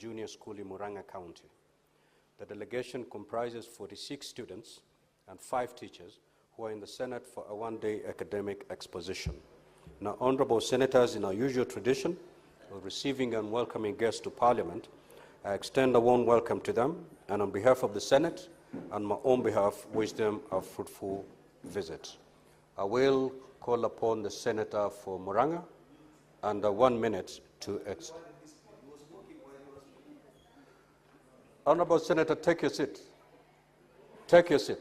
Junior School in Murang'a County. The delegation comprises 46 students and 5 teachers who are in the Senate for a one-day academic exposition. Now, honorable senators, in our usual tradition of receiving and welcoming guests to Parliament, I extend a warm welcome to them, and on behalf of the Senate and my own behalf, wish them a fruitful visit. I will call upon the Senator for Murang'a under 1 minute to explain. Honorable Senator, take your seat. Take your seat.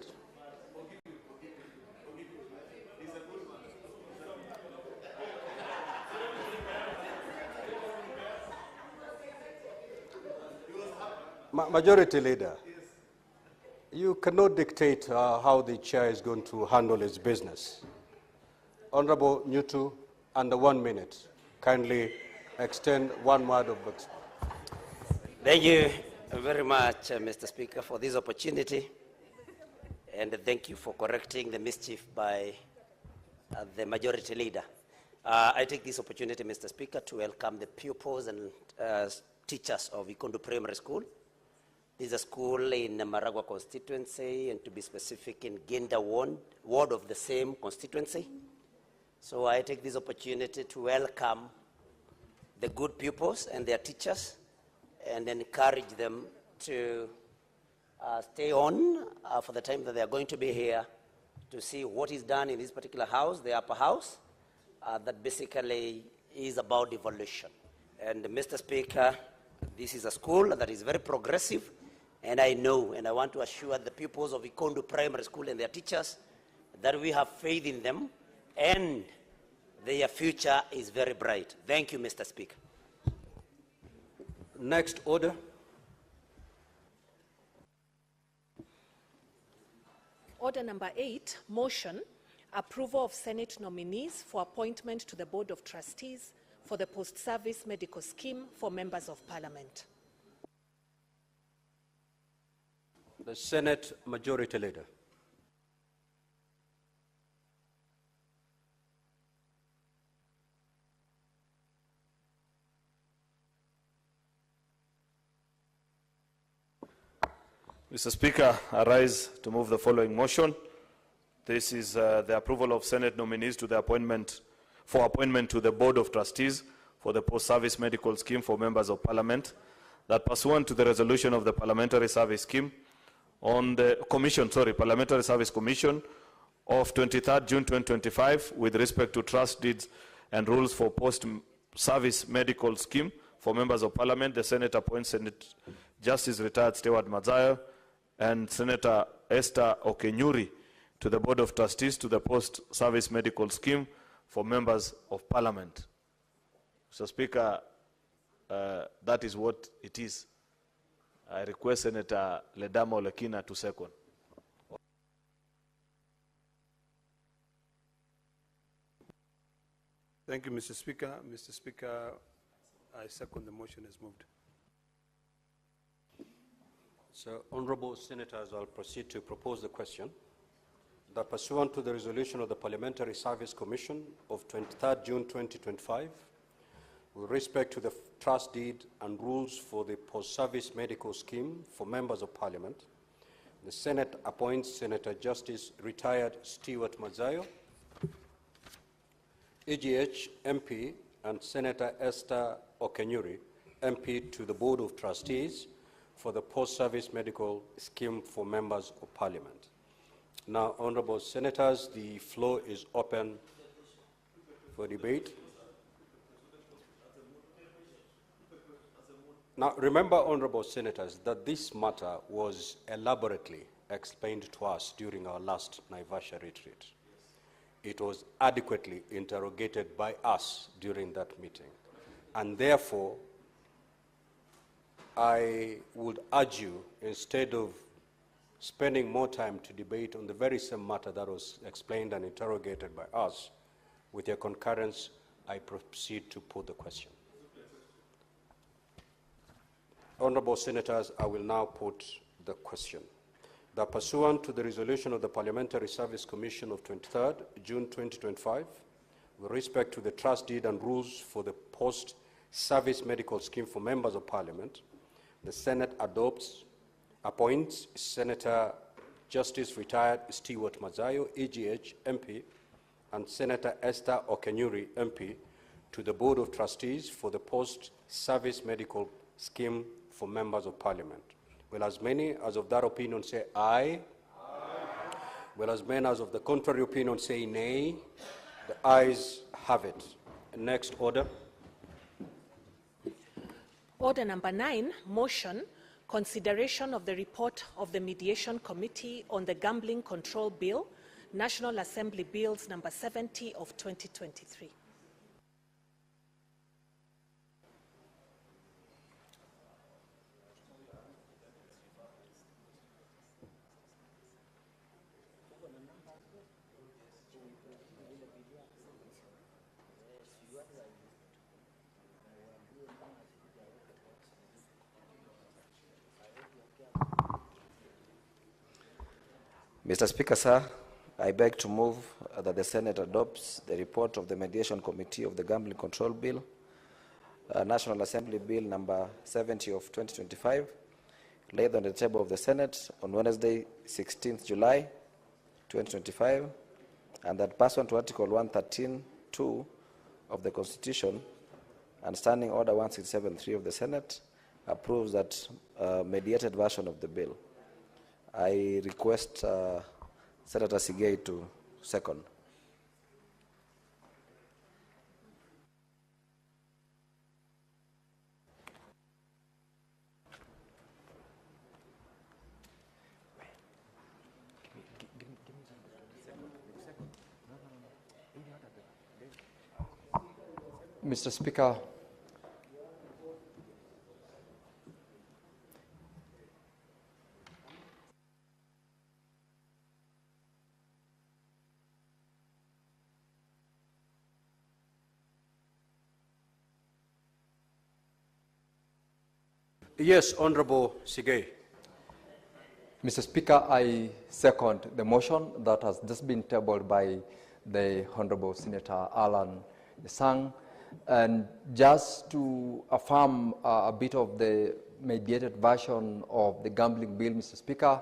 Majority Leader, you cannot dictate how the chair is going to handle its business. Honorable Ruto, under 1 minute, kindly extend one word of Thank you very much, Mr. Speaker, for this opportunity, and thank you for correcting the mischief by the Majority Leader. I take this opportunity, Mr. Speaker, to welcome the pupils and teachers of Ikondo Primary School. This is a school in Maragua constituency, and to be specific, in Genda ward of the same constituency. So I take this opportunity to welcome the good pupils and their teachers and encourage them to stay on for the time that they are going to be here to see what is done in this particular house, the upper house, that basically is about devolution. And Mr. Speaker, this is a school that is very progressive, and I know and I want to assure the pupils of Ikondo Primary School and their teachers that we have faith in them and their future is very bright. Thank you, Mr. Speaker. Next order. Order number 8, motion, approval of Senate nominees for appointment to the Board of Trustees for the post-service medical scheme for members of Parliament. The Senate Majority Leader. Mr. Speaker, I rise to move the following motion. This is the approval of Senate nominees to the appointment to the Board of Trustees for the post-service medical scheme for members of Parliament, that pursuant to the resolution of the Parliamentary Service Scheme on the Parliamentary Service Commission of 23rd June 2025 with respect to trust deeds and rules for post-service medical scheme for members of Parliament, the Senate appoints Senate Justice Retired Stewart Mazayo and Senator Esther Okenyuri to the Board of Trustees to the post-service medical scheme for members of Parliament. Mr. Speaker, that is what it is. I request Senator Ledama Olekina to second. Thank you, Mr. Speaker. Mr. Speaker, I second the motion as moved. So, honorable senators, I'll proceed to propose the question that pursuant to the resolution of the Parliamentary Service Commission of 23rd June 2025, with respect to the trust deed and rules for the post-service medical scheme for members of Parliament, the Senate appoints Senator Justice Retired Stewart Mazayo, EGH MP, and Senator Esther Okenyuri, MP, to the Board of Trustees for the post-service medical scheme for members of Parliament. Now, honorable senators, the floor is open for debate. Now, remember, honorable senators, that this matter was elaborately explained to us during our last Naivasha retreat. It was adequately interrogated by us during that meeting. And therefore, I would urge you, instead of spending more time to debate on the very same matter that was explained and interrogated by us, with your concurrence, I proceed to put the question. Honorable senators, I will now put the question. That pursuant to the resolution of the Parliamentary Service Commission of 23rd June 2025, with respect to the trust deed and rules for the post-service medical scheme for members of Parliament, the Senate appoints Senator Justice Retired Stewart Mazayo, EGH MP, and Senator Esther Okenyuri, MP, to the Board of Trustees for the Post-Service Medical Scheme for Members of Parliament. Will as many as of that opinion say aye? Aye. Will as many as of the contrary opinion say nay? The ayes have it. Next order. Order number 9, motion, consideration of the report of the Mediation Committee on the Gambling Control Bill, National Assembly Bills number 70 of 2023. Mr. Speaker, sir, I beg to move that the Senate adopts the report of the Mediation Committee of the Gambling Control Bill, National Assembly Bill number 70 of 2025, laid on the table of the Senate on Wednesday, 16th July, 2025, and that pursuant to Article 113(2) of the Constitution and Standing Order 167(3) of the Senate, approves that mediated version of the bill. I request Senator Sigei to second. Mr. Speaker, Yes, Honorable Sigei. Mr. Speaker, I second the motion that has just been tabled by the Honorable Senator Alan Sang. And just to affirm a bit of the mediated version of the gambling bill, Mr. Speaker,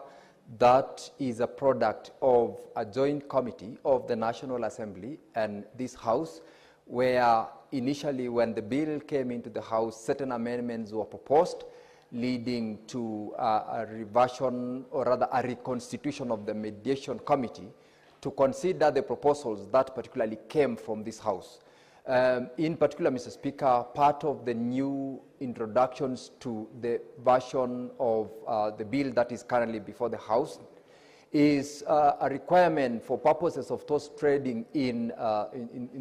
that is a product of a joint committee of the National Assembly and this House, where initially when the bill came into the House, certain amendments were proposed, leading to a reversion, or rather a reconstitution of the mediation committee to consider the proposals that particularly came from this House. In particular, Mr. Speaker, part of the new introductions to the version of the bill that is currently before the House is a requirement for purposes of those trading in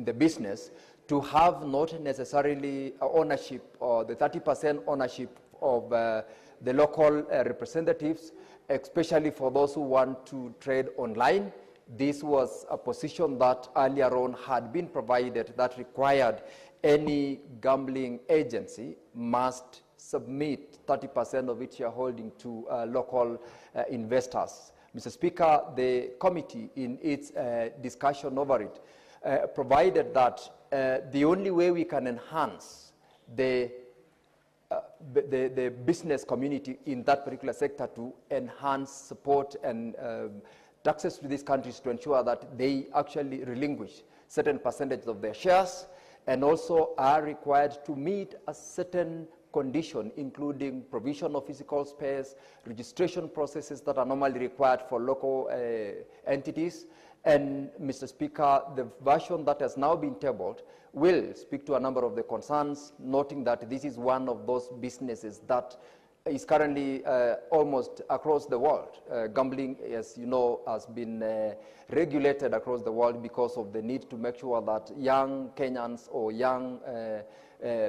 the business to have not necessarily ownership or the 30% ownership of the local representatives, especially for those who want to trade online. This was a position that earlier on had been provided that required any gambling agency must submit 30% of its shareholding to local investors. Mr. Speaker, the committee in its discussion over it provided that the only way we can enhance the business community in that particular sector to enhance support and access to these countries to ensure that they actually relinquish certain percentage of their shares, and also are required to meet a certain condition, including provision of physical space, registration processes that are normally required for local entities. And, Mr. Speaker, the version that has now been tabled will speak to a number of the concerns, noting that this is one of those businesses that is currently almost across the world. Gambling, as you know, has been regulated across the world because of the need to make sure that young Kenyans or young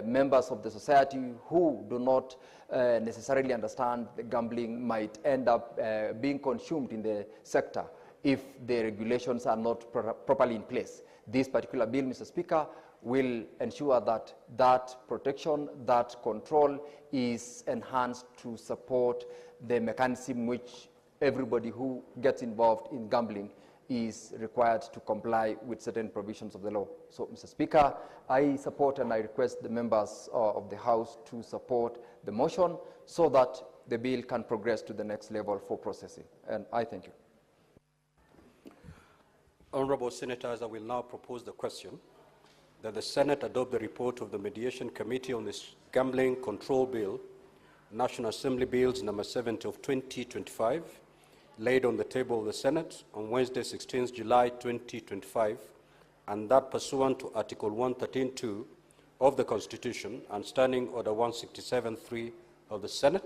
members of the society who do not necessarily understand the gambling might end up being consumed in the sector if the regulations are not properly in place. This particular bill, Mr. Speaker, will ensure that that protection, that control is enhanced to support the mechanism which everybody who gets involved in gambling is required to comply with certain provisions of the law. So, Mr. Speaker, I support and I request the members of the House to support the motion so that the bill can progress to the next level for processing. And I thank you. Honourable Senators, I will now propose the question that the Senate adopt the report of the Mediation Committee on this Gambling Control Bill, National Assembly Bills number 70 of 2025, laid on the table of the Senate on Wednesday, 16th July 2025, and that pursuant to Article 113(2) of the Constitution and Standing Order 167(3) of the Senate,